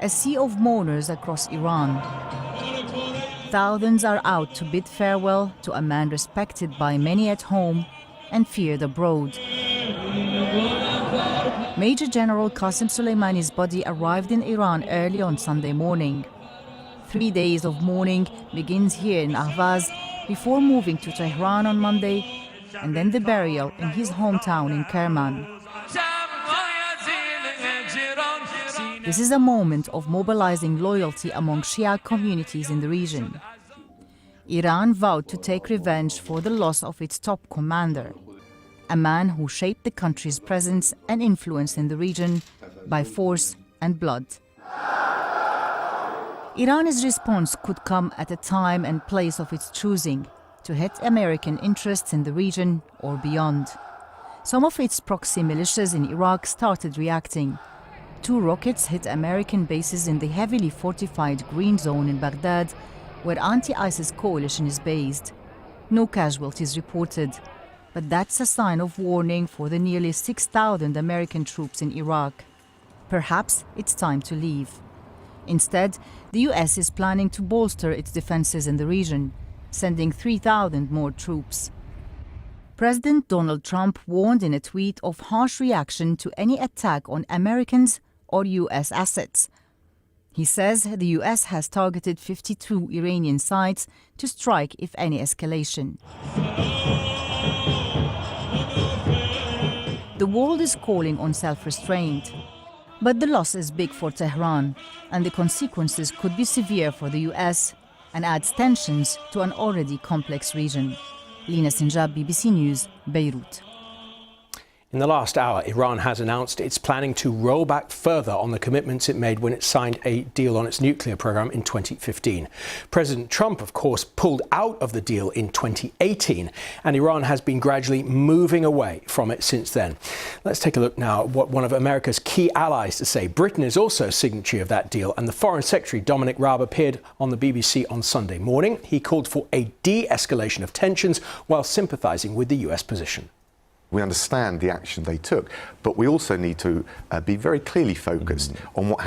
a sea of mourners across Iran. Thousands are out to bid farewell to a man respected by many at home and feared abroad. Major General Qasem Soleimani's body arrived in Iran early on Sunday morning. 3 days of mourning begins here in Ahvaz before moving to Tehran on Monday, and then the burial in his hometown in Kerman. This is a moment of mobilizing loyalty among Shia communities in the region. Iran vowed to take revenge for the loss of its top commander, a man who shaped the country's presence and influence in the region by force and blood. Iran's response could come at a time and place of its choosing to hit American interests in the region or beyond. Some of its proxy militias in Iraq started reacting. 2 rockets hit American bases in the heavily fortified Green Zone in Baghdad, where anti-ISIS coalition is based. No casualties reported, but that's a sign of warning for the nearly 6,000 American troops in Iraq. Perhaps it's time to leave. Instead, the US is planning to bolster its defenses in the region, sending 3,000 more troops. President Donald Trump warned in a tweet of harsh reaction to any attack on Americans or US assets. He says the US has targeted 52 Iranian sites to strike if any escalation. The world is calling on self-restraint. But the loss is big for Tehran, and the consequences could be severe for the US and adds tensions to an already complex region. Lina Sinjab, BBC News, Beirut. In the last hour, Iran has announced it's planning to roll back further on the commitments it made when it signed a deal on its nuclear program in 2015. President Trump, of course, pulled out of the deal in 2018, and Iran has been gradually moving away from it since then. Let's take a look now at what one of America's key allies to say. Britain is also a signatory of that deal, and the Foreign Secretary, Dominic Raab, appeared on the BBC on Sunday morning. He called for a de-escalation of tensions while sympathising with the US position. We understand the action they took, but we also need to be very clearly focused on what happened.